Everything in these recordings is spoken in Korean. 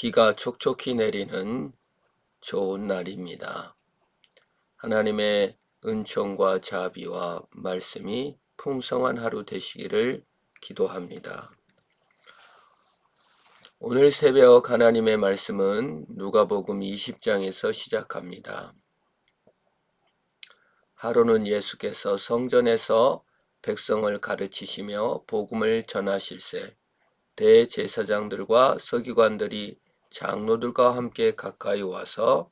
비가 촉촉히 내리는 좋은 날입니다. 하나님의 은총과 자비와 말씀이 풍성한 하루 되시기를 기도합니다. 오늘 새벽 하나님의 말씀은 누가복음 20장에서 시작합니다. 하루는 예수께서 성전에서 백성을 가르치시며 복음을 전하실세 대제사장들과 서기관들이 장로들과 함께 가까이 와서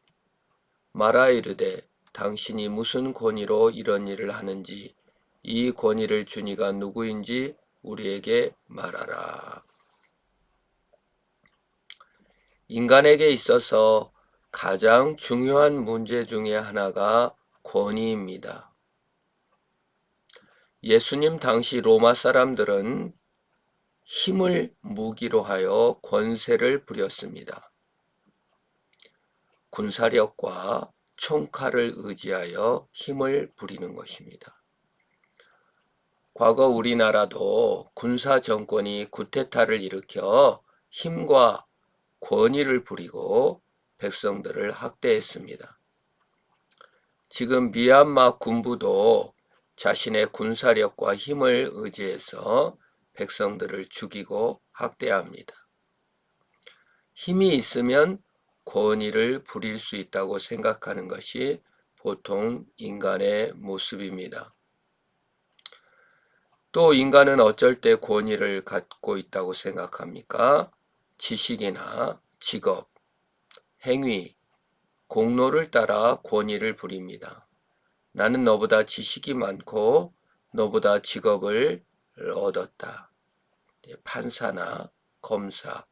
말하 이르되 당신이 무슨 권위로 이런 일을 하는지 이 권위를 주니가 누구인지 우리에게 말하라. 인간에게 있어서 가장 중요한 문제 중에 하나가 권위입니다. 예수님 당시 로마 사람들은 힘을 무기로 하여 권세를 부렸습니다. 군사력과 총칼을 의지하여 힘을 부리는 것입니다. 과거 우리나라도 군사 정권이 쿠데타를 일으켜 힘과 권위를 부리고 백성들을 학대했습니다. 지금 미얀마 군부도 자신의 군사력과 힘을 의지해서 백성들을 죽이고 학대합니다. 힘이 있으면 권위를 부릴 수 있다고 생각하는 것이 보통 인간의 모습입니다. 또 인간은 어쩔 때 권위를 갖고 있다고 생각합니까? 지식이나 직업, 행위, 공로를 따라 권위를 부립니다. 나는 너보다 지식이 많고 너보다 직업을 얻었다. 판사나 검사,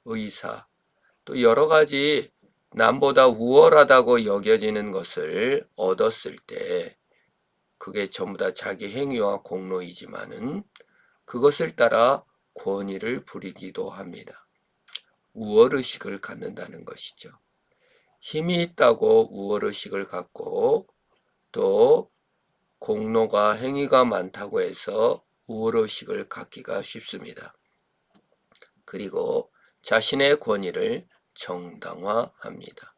의사, 또 여러 가지 남보다 우월하다고 여겨지는 것을 얻었을 때 그게 전부 다 자기 행위와 공로이지만은 그것을 따라 권위를 부리기도 합니다. 우월의식을 갖는다는 것이죠. 힘이 있다고 우월의식을 갖고 또 공로가 행위가 많다고 해서 우월의식을 갖기가 쉽습니다. 그리고 자신의 권위를 정당화합니다.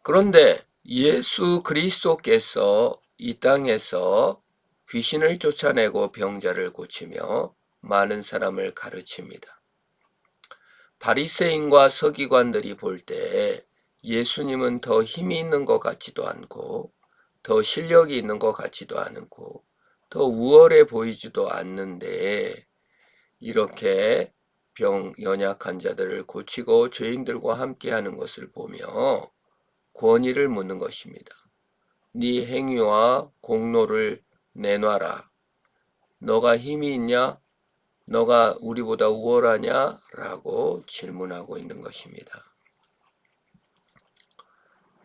그런데 예수 그리스도께서 이 땅에서 귀신을 쫓아내고 병자를 고치며 많은 사람을 가르칩니다. 바리새인과 서기관들이 볼 때 예수님은 더 힘이 있는 것 같지도 않고 더 실력이 있는 것 같지도 않고 더 우월해 보이지도 않는데 이렇게 연약한 자들을 고치고 죄인들과 함께하는 것을 보며 권위를 묻는 것입니다. 네 행위와 공로를 내놔라. 너가 힘이 있냐? 너가 우리보다 우월하냐? 라고 질문하고 있는 것입니다.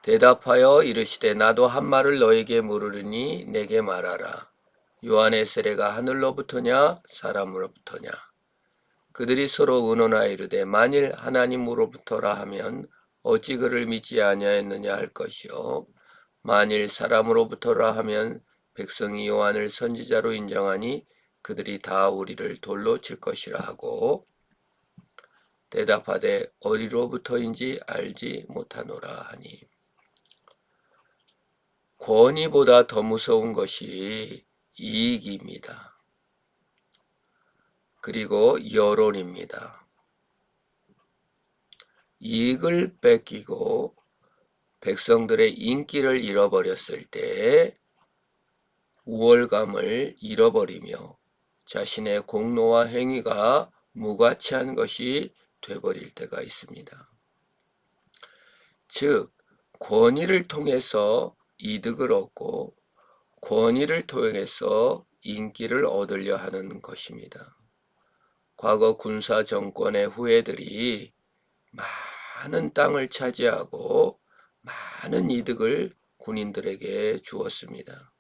대답하여 이르시되 나도 한 말을 너에게 물으리니 내게 말하라. 요한의 세례가 하늘로부터냐 사람으로부터냐? 그들이 서로 의논하여 이르되 만일 하나님으로부터라 하면 어찌 그를 믿지 아니하였느냐 할 것이요 만일 사람으로부터라 하면 백성이 요한을 선지자로 인정하니 그들이 다 우리를 돌로 칠 것이라 하고 대답하되 어디로부터인지 알지 못하노라 하니 권위보다 더 무서운 것이 이익입니다. 그리고 여론입니다. 이익을 뺏기고 백성들의 인기를 잃어버렸을 때 우월감을 잃어버리며 자신의 공로와 행위가 무가치한 것이 되어버릴 때가 있습니다. 즉, 권위를 통해서 이득을 얻고 권위를 통해서 인기를 얻으려 하는 것입니다. 과거 군사 정권의 후예들이 많은 땅을 차지하고 많은 이득을 군인들에게 주었습니다.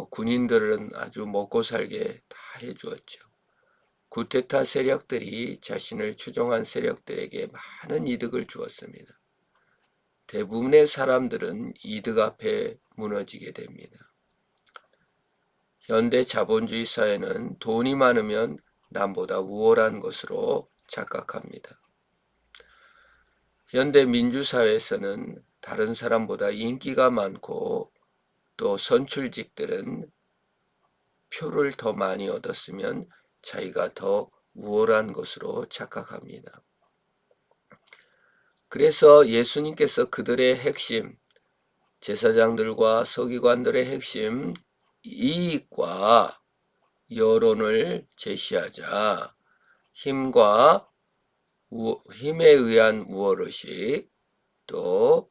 군인들은 아주 먹고 살게 다 해주었죠. 쿠데타 세력들이 자신을 추종한 세력들에게 많은 이득을 주었습니다. 대부분의 사람들은 이득 앞에 무너지게 됩니다. 현대 자본주의 사회는 돈이 많으면 남보다 우월한 것으로 착각합니다. 현대 민주사회에서는 다른 사람보다 인기가 많고 또 선출직들은 표를 더 많이 얻었으면 자기가 더 우월한 것으로 착각합니다. 그래서 예수님께서 그들의 핵심, 제사장들과 서기관들의 핵심 이익과 여론을 제시하자 힘에 의한 우월의식, 또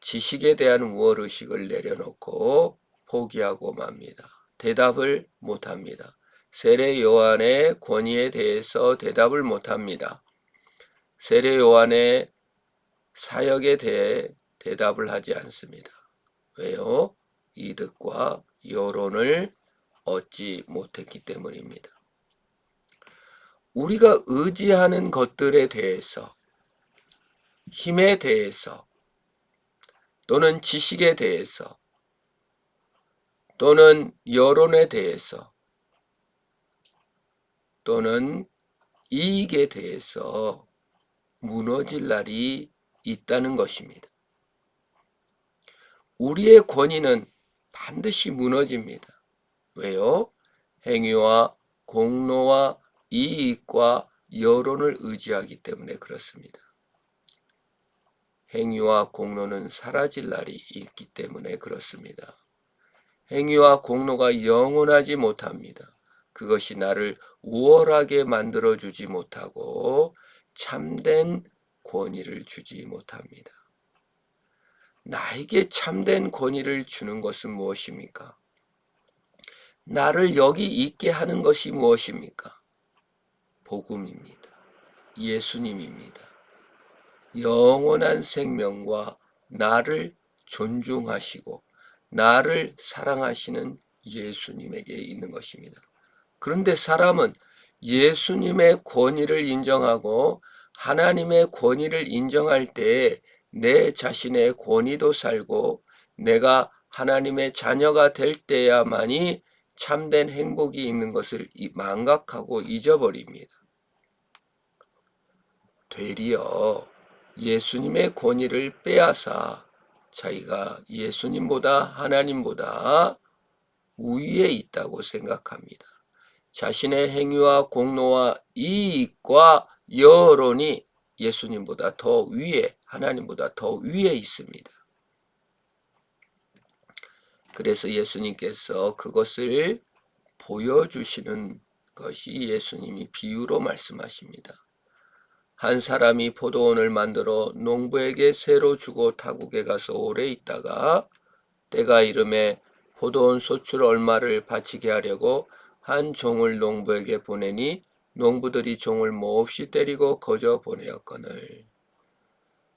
지식에 대한 우월의식을 내려놓고 포기하고 맙니다. 대답을 못합니다. 세례 요한의 권위에 대해서 대답을 못합니다. 세례 요한의 사역에 대해 대답을 하지 않습니다. 왜요? 이득과 여론을 얻지 못했기 때문입니다. 우리가 의지하는 것들에 대해서, 힘에 대해서, 또는 지식에 대해서, 또는 여론에 대해서, 또는 이익에 대해서 무너질 날이 있다는 것입니다. 우리의 권위는 반드시 무너집니다. 왜요? 행위와 공로와 이익과 여론을 의지하기 때문에 그렇습니다. 행위와 공로는 사라질 날이 있기 때문에 그렇습니다. 행위와 공로가 영원하지 못합니다. 그것이 나를 우월하게 만들어주지 못하고 참된 권위를 주지 못합니다. 나에게 참된 권위를 주는 것은 무엇입니까? 나를 여기 있게 하는 것이 무엇입니까? 복음입니다. 예수님입니다. 영원한 생명과 나를 존중하시고 나를 사랑하시는 예수님에게 있는 것입니다. 그런데 사람은 예수님의 권위를 인정하고 하나님의 권위를 인정할 때 내 자신의 권위도 살고 내가 하나님의 자녀가 될 때야만이 참된 행복이 있는 것을 망각하고 잊어버립니다. 되리어 예수님의 권위를 빼앗아 자기가 예수님보다 하나님보다 우위에 있다고 생각합니다. 자신의 행위와 공로와 이익과 여론이 예수님보다 더 위에, 하나님보다 더 위에 있습니다. 그래서 예수님께서 그것을 보여주시는 것이 예수님이 비유로 말씀하십니다. 한 사람이 포도원을 만들어 농부에게 새로 주고 타국에 가서 오래 있다가 때가 이름에 포도원 소출 얼마를 바치게 하려고 한 종을 농부에게 보내니 농부들이 종을 몹시 때리고 거저 보내었거늘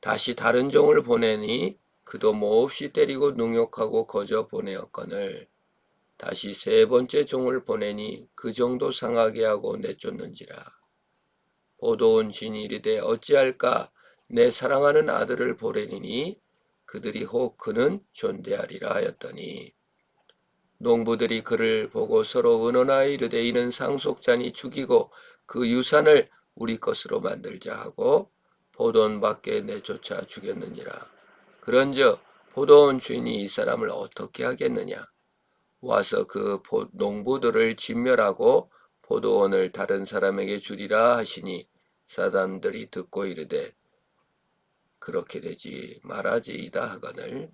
다시 다른 종을 보내니 그도 몹시 때리고 능욕하고 거저 보내었거늘 다시 세 번째 종을 보내니 그 종도 상하게 하고 내쫓는지라. 포도원 주인이 이르되 어찌할까 내 사랑하는 아들을 보내니니 그들이 혹 그는 존대하리라 하였더니 농부들이 그를 보고 서로 의논하여 이르되 이는 상속자니 죽이고 그 유산을 우리 것으로 만들자 하고 포도원 밖에 내쫓아 죽였느니라. 그런즉 포도원 주인이 이 사람을 어떻게 하겠느냐. 와서 그 농부들을 진멸하고 포도원을 다른 사람에게 주리라 하시니 사람들이 듣고 이르되 그렇게 되지 말아지이다 하거늘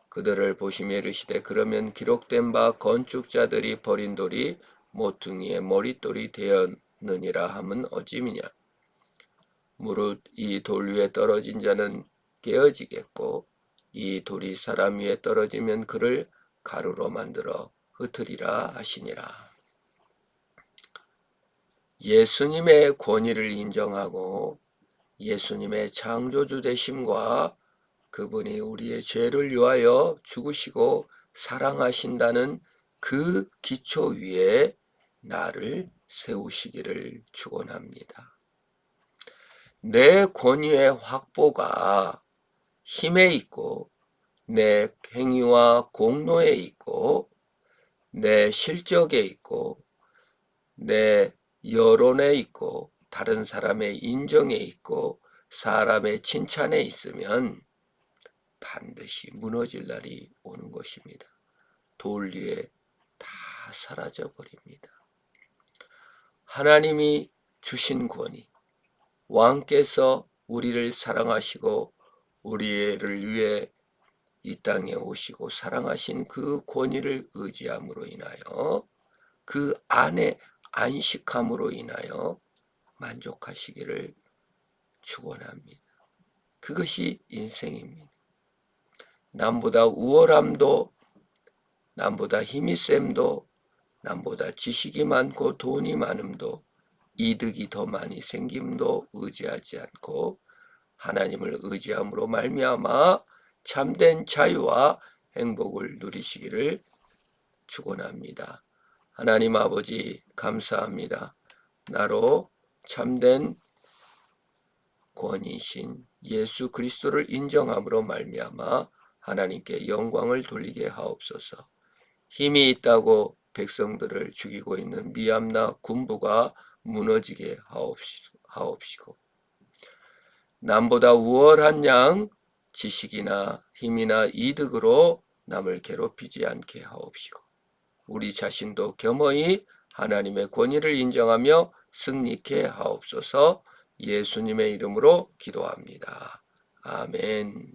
그들을 보시며 이르시되 그러면 기록된 바 건축자들이 버린 돌이 모퉁이의 머릿돌이 되었느니라 함은 어찌미냐. 무릇 이 돌 위에 떨어진 자는 깨어지겠고 이 돌이 사람 위에 떨어지면 그를 가루로 만들어 흩으리라 하시니라. 예수님의 권위를 인정하고 예수님의 창조주 되심과 그분이 우리의 죄를 위하여 죽으시고 사랑하신다는 그 기초 위에 나를 세우시기를 축원합니다. 내 권위의 확보가 힘에 있고 내 행위와 공로에 있고 내 실적에 있고 내 여론에 있고 다른 사람의 인정에 있고 사람의 칭찬에 있으면 반드시 무너질 날이 오는 것입니다. 돌 위에 다 사라져 버립니다. 하나님이 주신 권위, 왕께서 우리를 사랑하시고 우리를 위해 이 땅에 오시고 사랑하신 그 권위를 의지함으로 인하여 그 안에 안식함으로 인하여 만족하시기를 축원합니다. 그것이 인생입니다. 남보다 우월함도, 남보다 힘이 셈도, 남보다 지식이 많고 돈이 많음도, 이득이 더 많이 생김도 의지하지 않고 하나님을 의지함으로 말미암아 참된 자유와 행복을 누리시기를 축원합니다. 하나님 아버지 감사합니다. 나로 참된 권위신 예수 그리스도를 인정함으로 말미암아 하나님께 영광을 돌리게 하옵소서. 힘이 있다고 백성들을 죽이고 있는 미암나 군부가 무너지게 하옵시고 남보다 우월한 양 지식이나 힘이나 이득으로 남을 괴롭히지 않게 하옵시고 우리 자신도 겸허히 하나님의 권위를 인정하며 승리케 하옵소서. 예수님의 이름으로 기도합니다. 아멘.